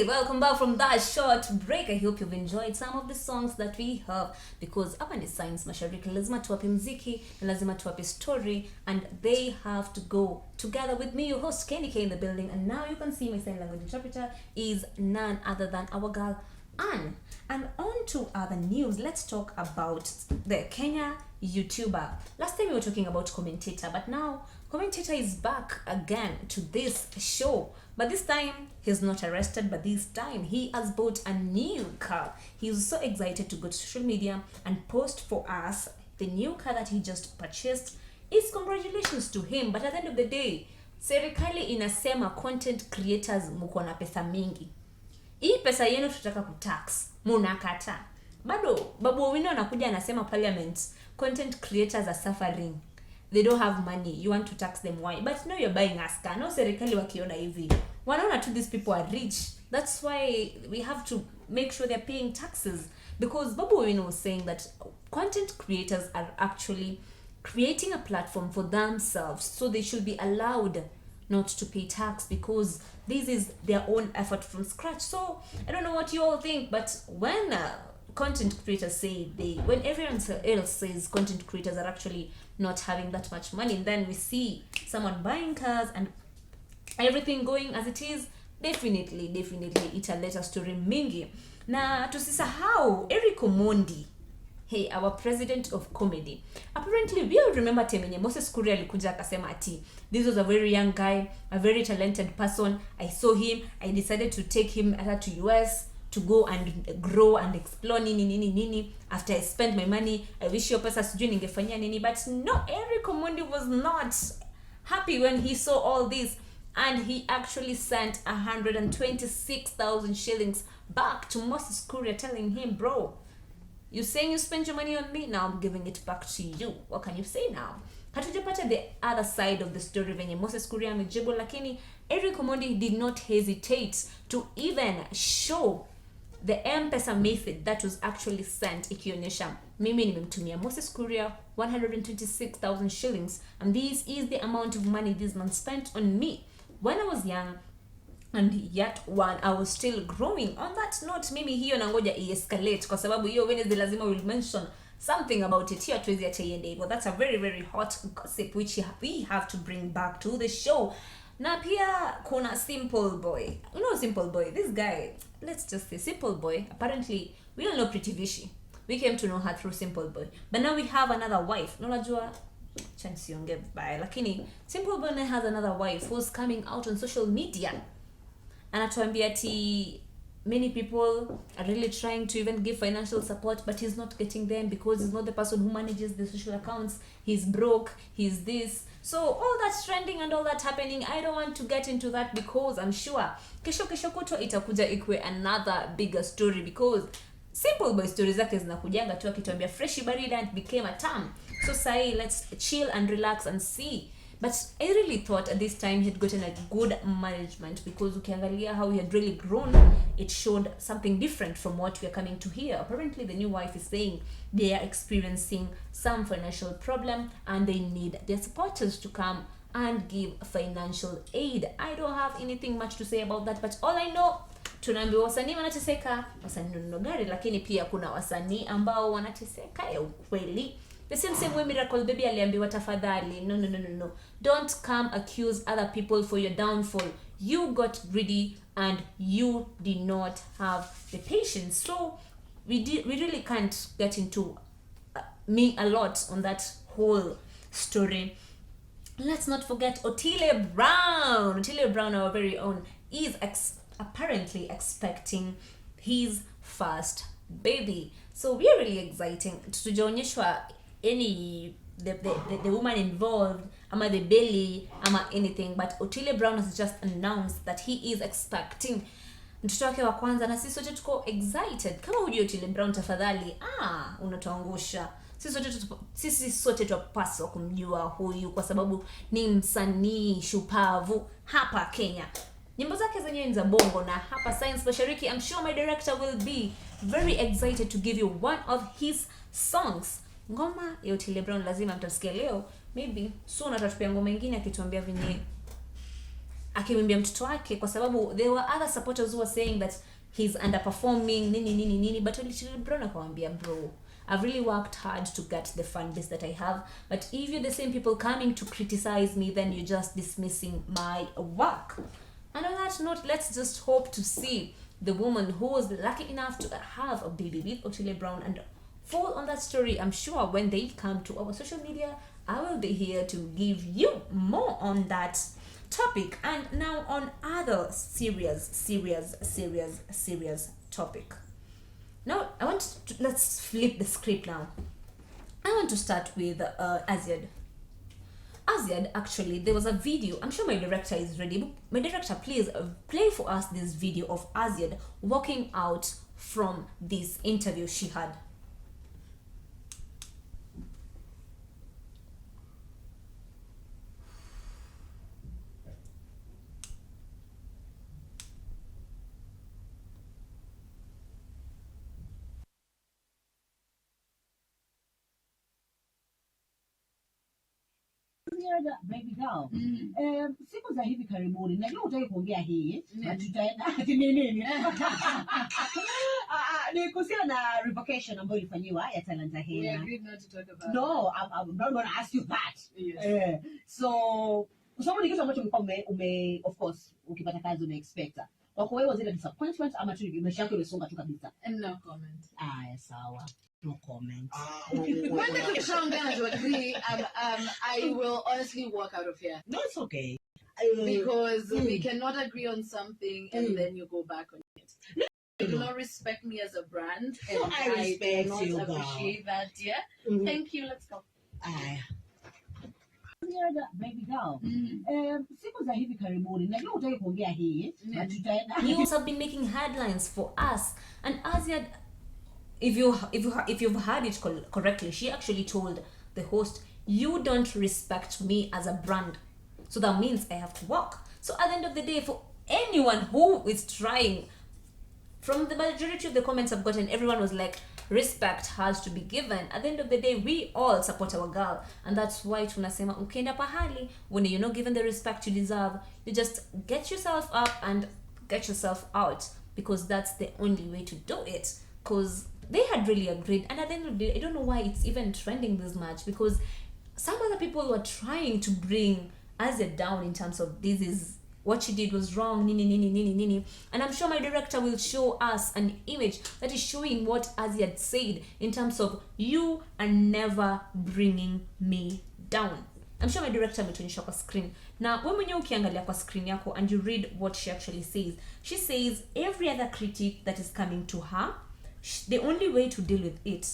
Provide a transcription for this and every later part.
Welcome back from that short break. I hope you've enjoyed some of the songs that we have, because hapa ni Science Mashariki, lazima tuwape mziki na lazima tuwape story, and they have to go together with me, your host KHENDI in the building. And now you can see my sign language interpreter is none other than our girl Anne. And on to other news, let's talk about the Kenya YouTuber. Last time we were talking about commentator, but now commentator is back again to this show. But this time he's not arrested, but this time he has bought a new car. He's so excited to go to social media and post for us the new car that he just purchased. It's congratulations to him, but at the end of the day, serikali inasema content creators mko na pesa mingi. Hii pesa yenu tutaka kutax, munakata. Bado Babu Owino anakuja anasema parliament, content creators are suffering. They don't have money. You want to tax them, why? But now you're buying us car. No, serikali wakiona hivi, wanaona tu these people are rich. That's why we have to make sure they're paying taxes. Because Babu Owino was saying that content creators are actually creating a platform for themselves, so they should be allowed not to pay tax because this is their own effort from scratch. So I don't know what you all think, but when content creators say when everyone else says content creators are actually not having that much money, and then we see someone buying cars and everything going as it is, definitely italeta story mingi. Na tusisahau Eric Omondi, hey, our president of comedy. Apparently we all remember temenye Moses Kuria alikuja akasema ati this was a very young guy, a very talented person. I saw him, I decided to take him to US to go and grow and explore nini. After I spent my money, I wish your pesa sijui ningefanyia nini. But no, Eric Omondi was not happy when he saw all this, and he actually sent 126,000 shillings back to Moses Kuria, telling him, bro, you saying you spent your money on me, now I'm giving it back to you. What can you say now? Hatujapata the other side of the story venye Moses Kuria amejibu, lakini Eric Omondi did not hesitate to even show the M-Pesa method that was actually sent, ikionyesha mimi nimemtumia Moses Kuria 126,000 shillings, and this is the amount of money this man spent on me when I was young, and yet when I was still growing. On that note, mimi hiyo nangoja escalate kwa sababu hiyo Wednesday lazima will mention something about it. Hiyo tuwezi acha iende hivyo. That's a very hot gossip which we have to bring back to the show. Na pia kuna Simple Boy. You know Simple Boy, this guy, let's just say Simple Boy, apparently we all know Pretty Vishi. We came to know her through Simple Boy, but now we have another wife. Unajua chance yonge bye, lakini Simple Boy has another wife who's coming out on social media. Anatuambia ati many people are really trying to even give financial support, but he's not getting them because he's not the person who manages the social accounts. He's broke, he's this. So all that's trending and all that happening, I don't want to get into that because I'm sure kesho kutwa itakuja ikwe another bigger story, because Simple Boy stories zake zinakujanga tu akituambia fresh barida and became a term. So say let's chill and relax and see. But I really thought at this time he had gotten a good management, because ukiangalia how he had really grown, it showed something different from what we are coming to hear. Apparently the new wife is saying they are experiencing some financial problem and they need their supporters to come and give financial aid. I don't have anything much to say about that, but all I know, tunaambiwa wasanii wanateseka, wasanii ndio gari, lakini pia kuna wasanii ambao wanateseka ya ukweli. The same way Miracle Baby aliambiwa tafadhali, no. Don't come accuse other people for your downfall. You got greedy and you did not have the patience. So we really can't get into me a lot on that whole story. Let's not forget Otile Brown. Otile Brown, our very own, is apparently expecting his first baby. So we are really exciting. Tujaonyeshwa any the woman involved, ama the belly, ama anything, but Otile Brown has just announced that he is expecting mtoto wake wa kwanza, na sisi sote tuko excited. Kama hujui Otile Brown, tafadhali unatuangusha. Sisi sote tupaswa kumjua huyu kwa sababu ni msanii shupavu hapa Kenya. Nyimbo zake zenyewe ni za bongo, na hapa Science Mashariki, I'm sure my director will be very excited to give you one of his songs. Ngoma ya Otile Brown lazima mtasikia leo, maybe soon atatupia ngoma nyingine akituambia venye akimwambia mtoto wake, kwa sababu there were other supporters who were saying that he's underperforming nini, but literally Brown akamwambia, bro, I've really worked hard to get the fan base that I have, but if you're the same people coming to criticize me, then you're just dismissing my work. And on that note, let's just hope to see the woman who was lucky enough to have a baby with Otile Brown. And for on that story, I'm sure when they come to our social media, I will be here to give you more on that topic. And now on other serious topic. Now let's flip the script now. I want to start with Aziad. Aziad, actually, there was a video. I'm sure my director is ready. My director, please play for us this video of Aziad walking out from this interview she had. Baby girl. Siku za hivi karibuni najua utaki kuongea hii na tutaenda nini ni kuhusiana na revocation ambayo ilifanywa ya Talanta Hela. We agreed not to talk about No, I'm not going to ask you that. Yes. So sababu ni kitu ambacho ume of course ukipata kazi una expect. Kwa wewe was it a disappointment ama tu maisha yako imesonga tu kabisa? No comment. Sawa. No comment. When we come down to agree, I will honestly walk out of here. No, it's okay. Because we cannot agree on something and then you go back on it. You do not respect me as a brand, and No, I respect do not you, appreciate that. Yeah. Thank you. Let's go. Baby girl. Siku za hivi karibuni najua utaki kuongea hii na tutaenda. He also been making headlines for us. And Aziad, if you've heard it correctly, she actually told the host, you don't respect me as a brand, so that means I have to walk. So at the end of the day, for anyone who is trying, from the majority of the comments I've gotten, everyone was like, respect has to be given. At the end of the day, we all support our girl, and that's why tunasema ukienda pahali when you're not given the respect you deserve, you just get yourself up and get yourself out, because that's the only way to do it. Because they had really agreed, and at the end of the day, I don't know why it's even trending this much, because some other people were trying to bring Aziad down in terms of this is what she did was wrong, nini. And I'm sure my director will show us an image that is showing what Aziad said in terms of you are never bringing me down. I'm sure my director ametuonyesha kwa screen. Now, when mwenyewe ukiangalia kwa screen yako and you read what she actually says, she says every other critique that is coming to her, the only way to deal with it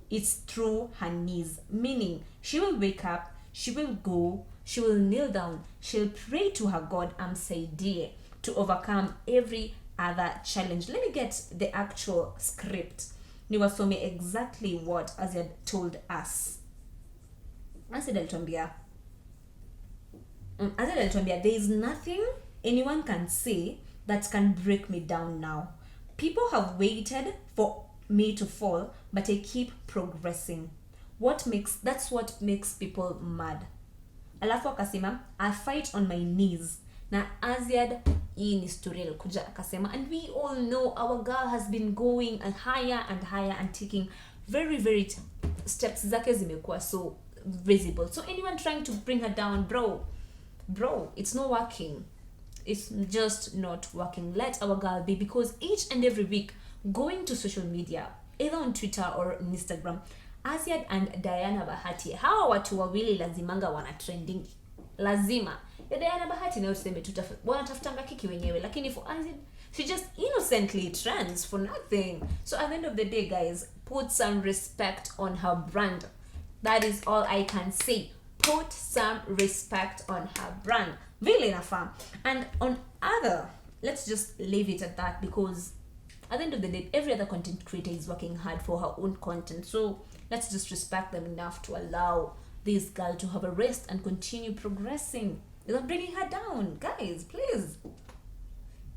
is through her knees. Meaning, she will wake up, she will go, she will kneel down, she'll pray to her God, Amsaidie, to overcome every other challenge. Let me get the actual script. Niwasome exactly what Aziad told us. Aziad alituambia, there is nothing anyone can say that can break me down now. People have waited for me to fall, but I keep progressing. That's what makes people mad. Alafu akasema, I fight on my knees. Na Aziad, hii ni story alikuja akasema, and we all know our girl has been going higher and taking very steps zake zimekuwa so visible. So anyone trying to bring her down, bro, it's not working. It's just not working. Let our girl be, because each and every week going to social media, either on Twitter or Instagram, Aziad and Diana Bahati, hawa watu wawili lazimanga wana trending. Lazima. Ya Diana Bahati na useme wanatafutanga kiki wenyewe, lakini for Aziad, she just innocently trends for nothing. So at the end of the day, guys, put some respect on her brand. That is all I can say. Put some respect on her brand. Vile inafaa. And on other, let's just leave it at that, because at the end of the day, every other content creator is working hard for her own content. So let's just respect them enough to allow this girl to have a rest and continue progressing without bringing her down. Guys, please.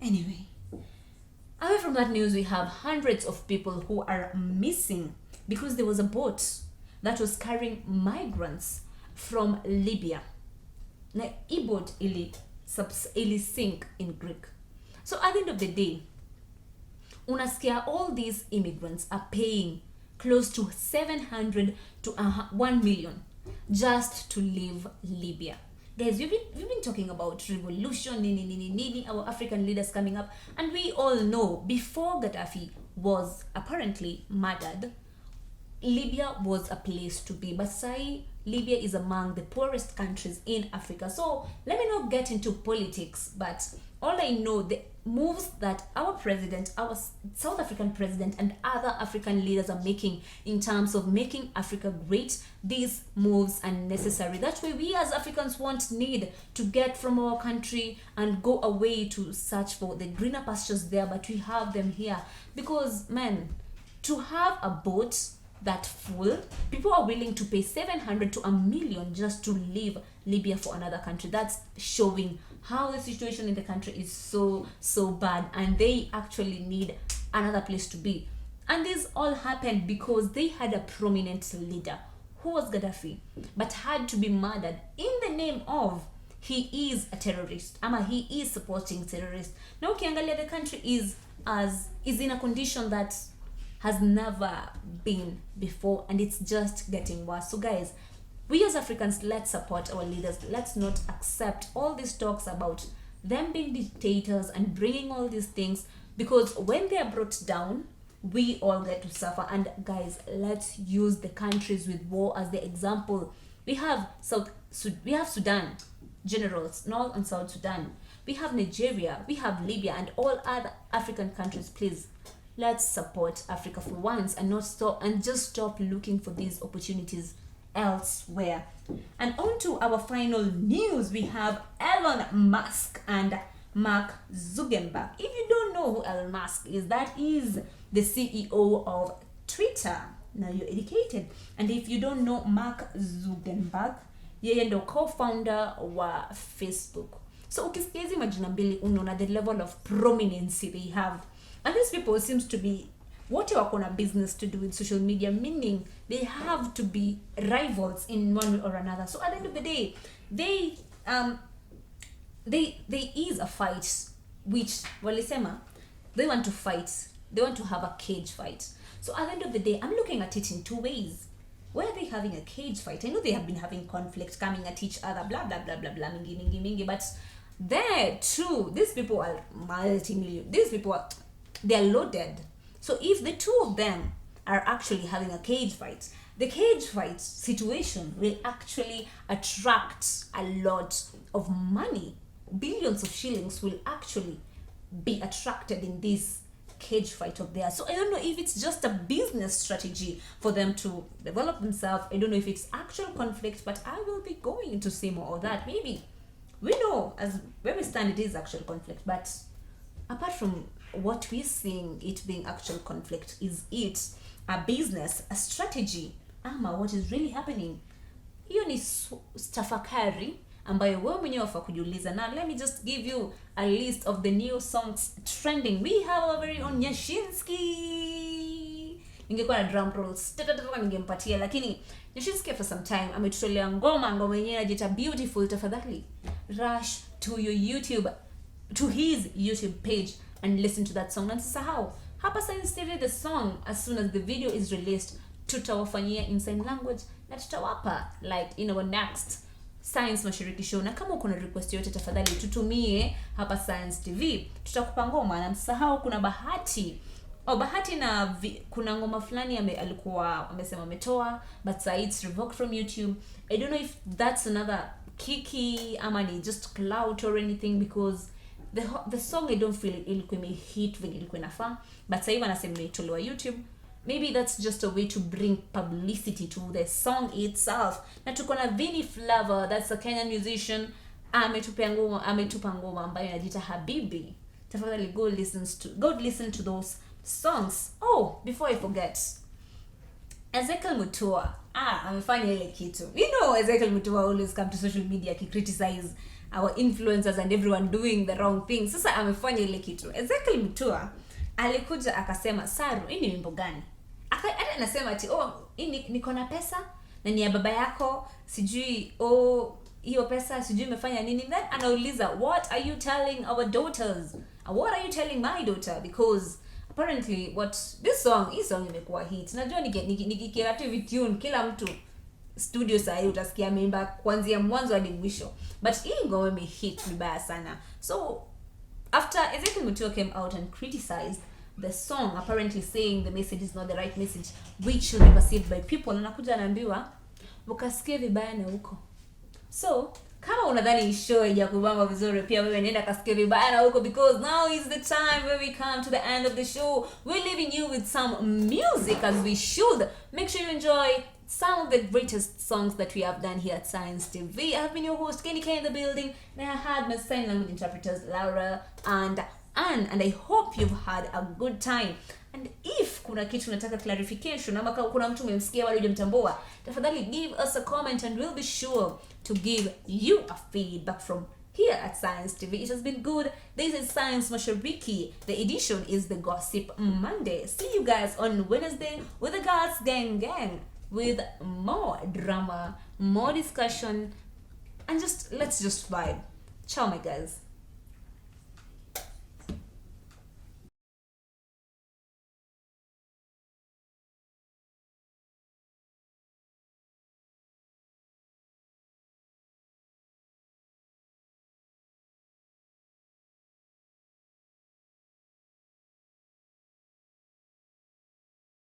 Anyway, away from that news, we have hundreds of people who are missing because there was a boat that was carrying migrants from Libya. Na hii boat ilisink in Greek. So at the end of the day, unasikia all these immigrants are paying close to 700 to 1 million just to leave Libya. Guys, we've been talking about revolution, our African leaders coming up, and we all know before Gaddafi was apparently murdered, Libya was a place to be. But say Libya is among the poorest countries in Africa. So let me not get into politics, but all I know, the moves that our president, our South African president, and other African leaders are making in terms of making Africa great, these moves are necessary. That way we as Africans need to get from our country and go away to search for the greener pastures there, but we have them here. Because man, to have a boat that full, people are willing to pay 700 to 1 million just to leave Libya for another country. That's showing how the situation in the country is so bad, and they actually need another place to be. And this all happened because they had a prominent leader who was Gaddafi, but had to be murdered in the name of he is a terrorist, ama he is supporting terrorists. Now ukiangalia, the country is in a condition that has never been before, and it's just getting worse. So guys, we as Africans, let's support our leaders. Let's not accept all these talks about them being dictators and bringing all these things, because when they are brought down, we all get to suffer. And guys, let's use the countries with war as the example. We have Sudan, generals, North and South Sudan. We have Nigeria, we have Libya, and all other African countries. Please, let's support Africa for once, and just stop looking for these opportunities elsewhere. And on to our final news, we have Elon Musk and Mark Zuckerberg. If you don't know who Elon Musk is, that is the CEO of Twitter. Now you're educated. And if you don't know Mark Zuckerberg, yeye ndo co-founder wa Facebook. So ukisikia hizi majina mbili, unaona the level of prominence they have. And these people seems to be what wako na business to do with social media, meaning they have to be rivals in one way or another. So at the end of the day, they is a fight which walisema they want to fight. They want to have a cage fight. So at the end of the day, I'm looking at it in two ways. Why are they having a cage fight? I know they have been having conflict, coming at each other, blah blah blah blah blah, mingi, but there too, these people are multi-million. These people they're loaded. So if the two of them are actually having a cage fight, the cage fight situation will actually attract a lot of money. Billions of shillings will actually be attracted in this cage fight of theirs. So I don't know if it's just a business strategy for them to develop themselves. I don't know if it's actual conflict, but I will be going into see more of that. Maybe we know as where we stand, it is actual conflict, but apart from what we're seeing it being actual conflict, is it a business, a strategy, ama what is really happening? Hiyo ni tafakari ambayo wewe mwenyewe wafaa kujiuliza. Now let me just give you a list of the new songs trending. We have our very own Nyashinski. Ningekuwa na drum rolls ningempatia, lakini Nyashinski for some time ametutolea ngoma yenyewe inajiita Beautiful. Tafadhali rush to his YouTube page and listen to that song. Na sisahau hapa Science TV, the song as soon as the video is released tutawafanyia in sign language na tutawapa like in our next Science Mashariki show. Na kama uko na request yote, tafadhali tutumie hapa Science TV, tutakupa ngoma. Na msahau kuna Bahati na kuna ngoma fulani alikuwa amesema ametoa, but it's revoked from YouTube. I don't know if that's another kiki ama ni just clout or anything, because the song I don't feel ilikuwa hit vile ilikuwa inafaa, but sasa hivi anasema imetolewa YouTube. Maybe that's just a way to bring publicity to the song itself. Na tuko na Vinny Flavor, that's a Kenyan musician, ametupa ngoma ambayo inajiita Habibi. Tafadhali go listen to those songs. Oh, before I forget, Ezekiel Mutua amefanya ile kitu. You know, Ezekiel Mutua always come to social media to criticize our influencers and everyone doing the wrong thing. Sasa amefanya ile kitu. Ezekiel Mutua alikuja akasema, Saru, hii ni wimbo gani? Hata anasema ati hii niko na pesa na ni ya baba yako, sijui hiyo pesa sijui imefanya nini. Then anauliza, what are you telling our daughters? What are you telling my daughter? Because apparently what hii song imekuwa hit. Najua nikikiera tu tune kila mtu studio sahi utasikia ameimba kuanzia mwanzo hadi mwisho, but hii ngoma imehit vibaya sana. So after Ezekiel Mutua came out and criticized the song, apparently saying the message is not the right message which should be perceived by people, anakuja anaambiwa ukasikia vibaya na huko. So kama unadhani show haijakubamba vizuri, pia wewe nenda kasikia vibaya na huko, because now is the time where we come to the end of the show. We're leaving you with some music, as we should. Make sure you enjoy some of the greatest songs that we have done here at Science TV. I have been your host, KHENDI in the building, and I had my sign language interpreters, Laura and Anne, and I hope you've had a good time. And if kuna kitu unataka clarification, ama kuna mtu umemsikia bado hujamtambua, tafadhali give us a comment and we'll be sure to give you a feedback from here at Science TV. It has been good. This is Science Mashariki. The edition is the Gossip Monday. See you guys on Wednesday with the Gods Gang, with more drama, more discussion, and let's just vibe. Ciao, my guys.